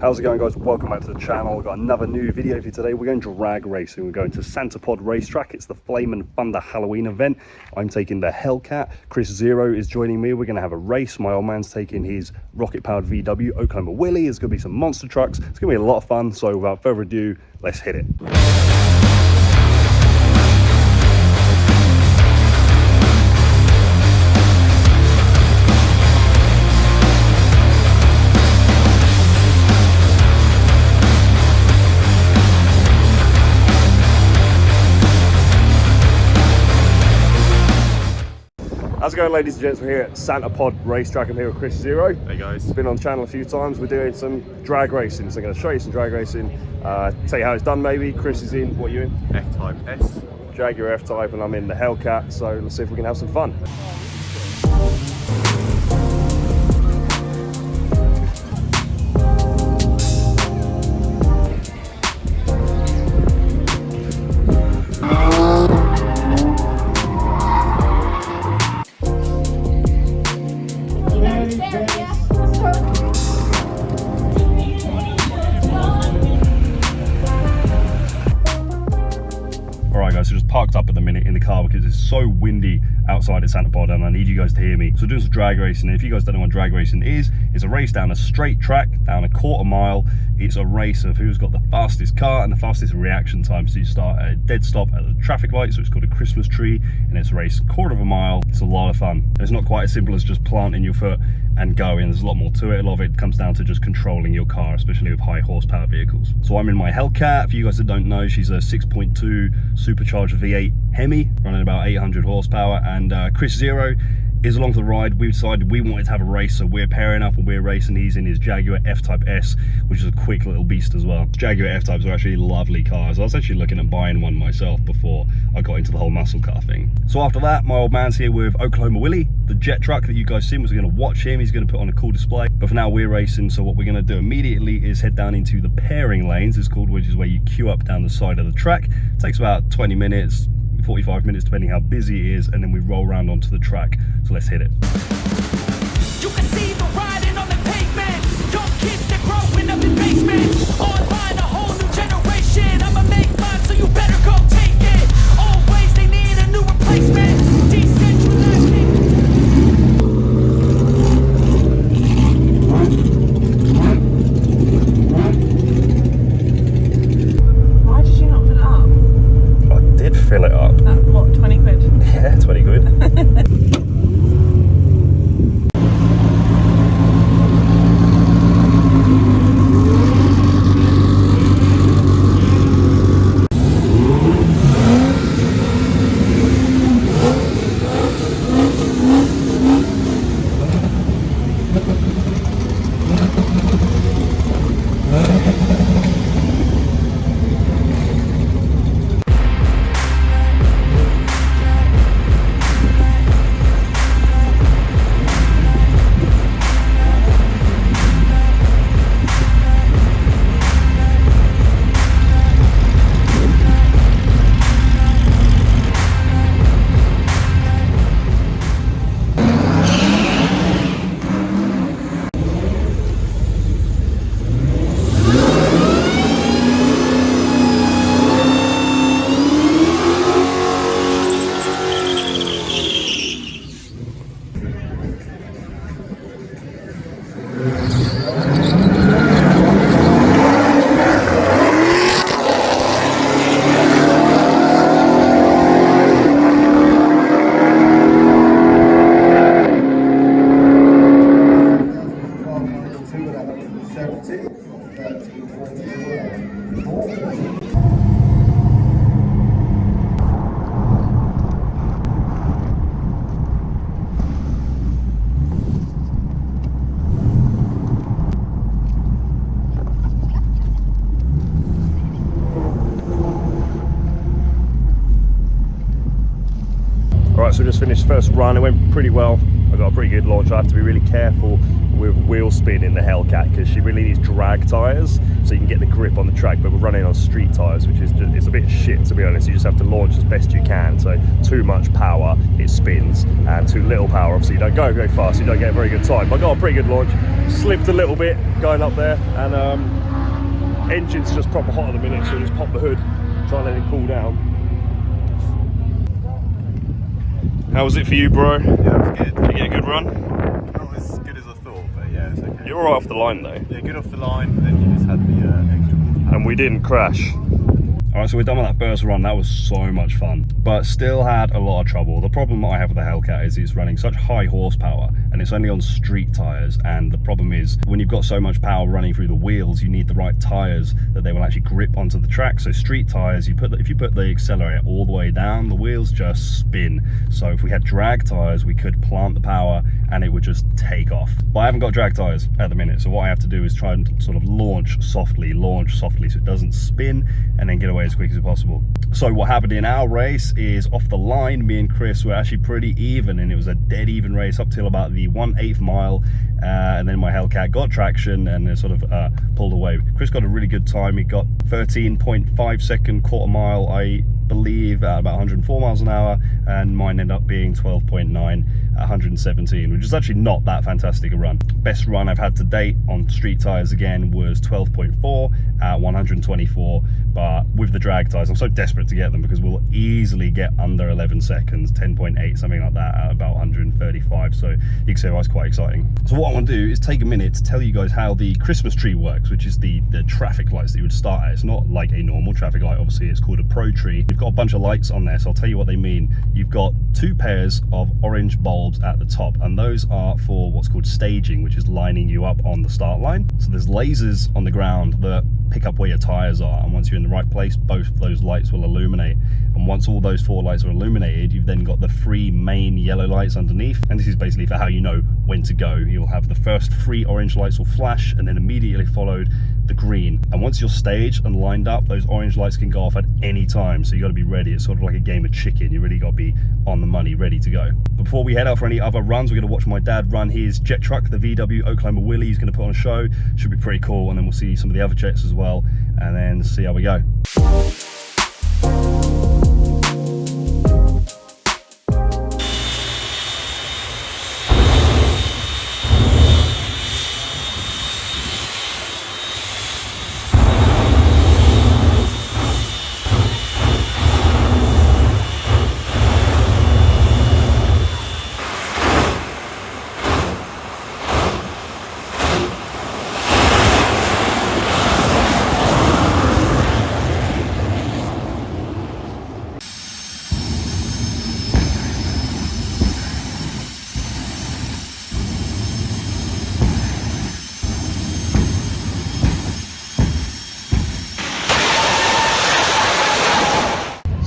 How's it going, guys? Welcome back to the channel. We've got another new video for you today. We're going drag racing. We're going to Santa Pod racetrack. It's the Flame and Thunder Halloween event. I'm taking the HELLCAT. Chris Zero is joining me. We're going to have a race. My old man's taking his rocket-powered VW Oklahoma Willie. There's going to be some monster trucks. It's going to be a lot of fun. So without further ado, let's hit it. How's it going, ladies and gents? We're here at Santa Pod racetrack. I'm here with Chris Zero. Hey guys. Been on the channel a few times. We're doing some drag racing, so I'm going to show you some drag racing, tell you how it's done maybe. Chris is in, what are you in? F-type S. Jaguar F-type, and I'm in the HELLCAT, so let's see if we can have some fun. So just parked up at the minute in the car because it's so windy outside at Santa Pod and I need you guys to hear me. So doing some drag racing. If you guys don't know what drag racing is, it's a race down a straight track, down a quarter mile. It's a race of who's got the fastest car and the fastest reaction time. So you start at a dead stop at the traffic light, so it's called a Christmas tree, and it's a race quarter of a mile. It's a lot of fun. And it's not quite as simple as just planting your foot and going. There's a lot more to it. A lot of it comes down to just controlling your car, especially with high horsepower vehicles. So I'm in my HELLCAT. For you guys that don't know, she's a 6.2 supercharged V8 Hemi running about 800 horsepower, and Chris Zero is along for the ride. We decided we wanted to have a race, so we're pairing up and we're racing. He's in his Jaguar F-type S, which is a quick little beast as well. Jaguar F-types are actually lovely cars. I was actually looking at buying one myself before I got into the whole muscle car thing. So after that, my old man's here with Oklahoma Willie, the jet truck that you guys seen. Was going to watch him. He's going to put on a cool display. But for now, we're racing. So what we're going to do immediately is head down into the pairing lanes, it's called, which is where you queue up down the side of the track. It takes about 20 minutes. 45 minutes depending how busy it is, and then we roll around onto the track. So let's hit it. You can see the riding on the pavement. Young kids that growing up in basements. Online, a whole new generation. I'ma make mine, so you better go take it. Always they need a new replacement. Why did you not fill it up? I did fill it up. What, 20 quid? Yeah, 20 quid. Alright, so we just finished first run. It went pretty well. I got a pretty good launch. I have to be really careful with wheel spin in the Hellcat because she really needs drag tyres so you can get the grip on the track, but we're running on street tyres, which is just, it's a bit shit, to be honest. You just have to launch as best you can. So too much power, it spins, and too little power, obviously you don't go very fast, you don't get a very good time. But I got a pretty good launch, slipped a little bit going up there, and engine's just proper hot at the minute, so just pop the hood, try and let it cool down. How was it for you, bro? Yeah, it was good. Did you get a good run? Not as good as I thought, but yeah, it's okay. You're all right off the line though. Yeah, good off the line, then you just had the extra bit. And we didn't crash. Alright, so we're done with that first run. That was so much fun, but still had a lot of trouble. The problem that I have with the Hellcat is it's running such high horsepower and it's only on street tyres, and the problem is when you've got so much power running through the wheels, you need the right tyres that they will actually grip onto the track. So street tyres, if you put the accelerator all the way down, the wheels just spin. So if we had drag tyres, we could plant the power and it would just take off. But I haven't got drag tyres at the minute, so what I have to do is try and sort of launch softly so it doesn't spin, and then get away as quick as possible. So what happened in our race is, off the line, me and Chris were actually pretty even, and it was a dead even race up till about the 1/8 mile, and then my Hellcat got traction and it sort of pulled away. Chris got a really good time. He got 13.5 second quarter mile, I believe, at about 104 miles an hour, and mine ended up being 12.9 at 117, which is actually not that fantastic a run. Best run I've had to date on street tyres again was 12.4 at 124, but with the drag tyres, I'm so desperate to get them because we'll easily get under 11 seconds, 10.8, something like that, at about 135. So you can see why it's quite exciting. So what I want to do is take a minute to tell you guys how the Christmas tree works, which is the traffic lights that you would start at. It's not like a normal traffic light, obviously. It's called a Pro Tree. You've got a bunch of lights on there, so I'll tell you what they mean. You've got 2 pairs of orange bulbs at the top, and those are for what's called staging, which is lining you up on the start line. So there's lasers on the ground that pick up where your tires are, and once you're in the right place, both of those lights will illuminate. And once all those 4 lights are illuminated, you've then got the 3 main yellow lights underneath, and this is basically for how you know when to go. You'll have the first 3 orange lights will flash, and then immediately followed the green. And once you're staged and lined up, those orange lights can go off at any time, so you got to be ready. It's sort of like a game of chicken. You really got to be on the money, ready to go. But before we head out for any other runs, we're going to watch my dad run his jet truck, the VW Oklahoma Willie. He's going to put on a show. Should be pretty cool, and then we'll see some of the other jets as well, and then see how we go.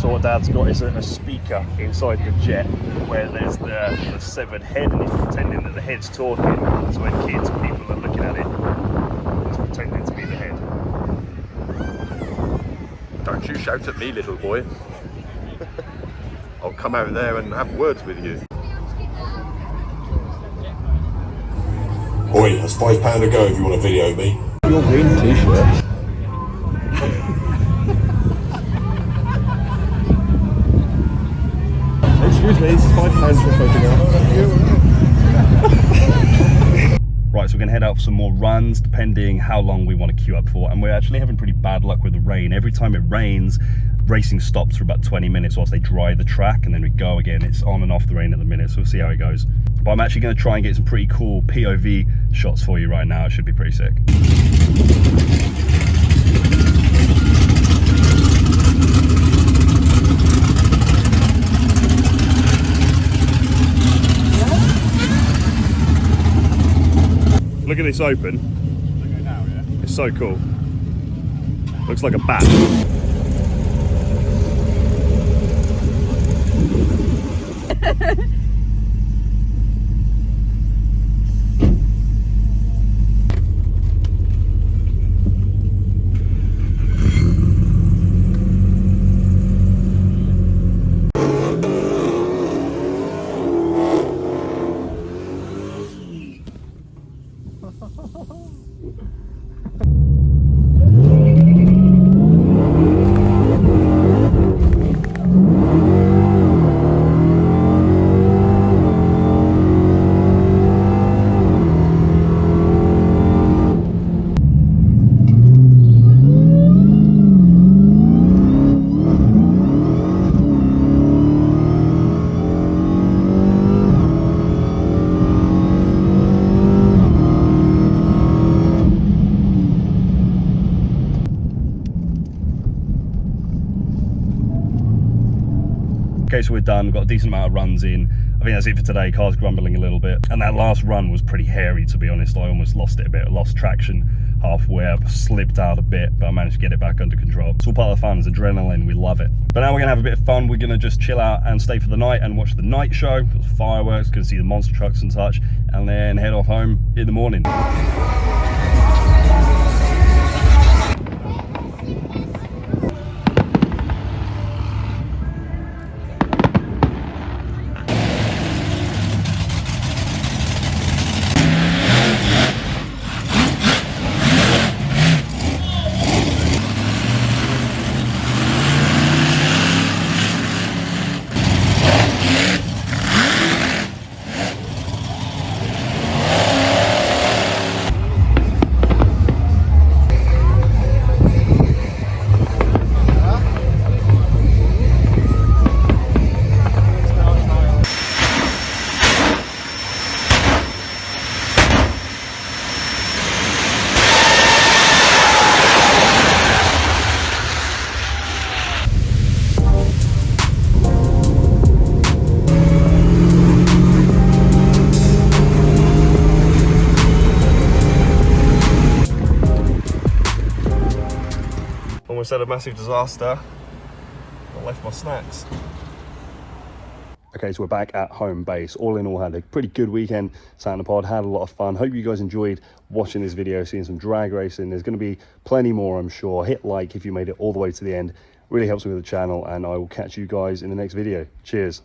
So what Dad's got is a speaker inside the jet where there's the severed head, and he's pretending that the head's talking. So when kids and people are looking at it, he's pretending to be the head. Don't you shout at me, little boy. I'll come out there and have words with you. Oi, that's £5 a go if you want to video me. Your green t-shirt. Excuse me, this is £5 for a photograph. Right, so we're going to head out for some more runs, depending how long we want to queue up for. And we're actually having pretty bad luck with the rain. Every time it rains, racing stops for about 20 minutes whilst they dry the track, and then we go again. It's on and off the rain at the minute, so we'll see how it goes. But I'm actually going to try and get some pretty cool POV shots for you right now. It should be pretty sick. Look at this open. Okay, now, yeah? It's so cool. Looks like a bat. Okay, so we're done. We've got a decent amount of runs in. I think that's it for today. Car's grumbling a little bit. And that last run was pretty hairy, to be honest. I almost lost it a bit. I lost traction halfway up, slipped out a bit, but I managed to get it back under control. It's all part of the fun. It's adrenaline. We love it. But now we're gonna have a bit of fun. We're gonna just chill out and stay for the night and watch the night show. Got fireworks, gonna see the monster trucks and such, and then head off home in the morning. Almost had a massive disaster. I left my snacks. Okay, so we're back at home base. All in all, had a pretty good weekend. Sat in the pod, had a lot of fun. Hope you guys enjoyed watching this video, seeing some drag racing. There's going to be plenty more, I'm sure. Hit like if you made it all the way to the end. Really helps me with the channel, and I will catch you guys in the next video. Cheers.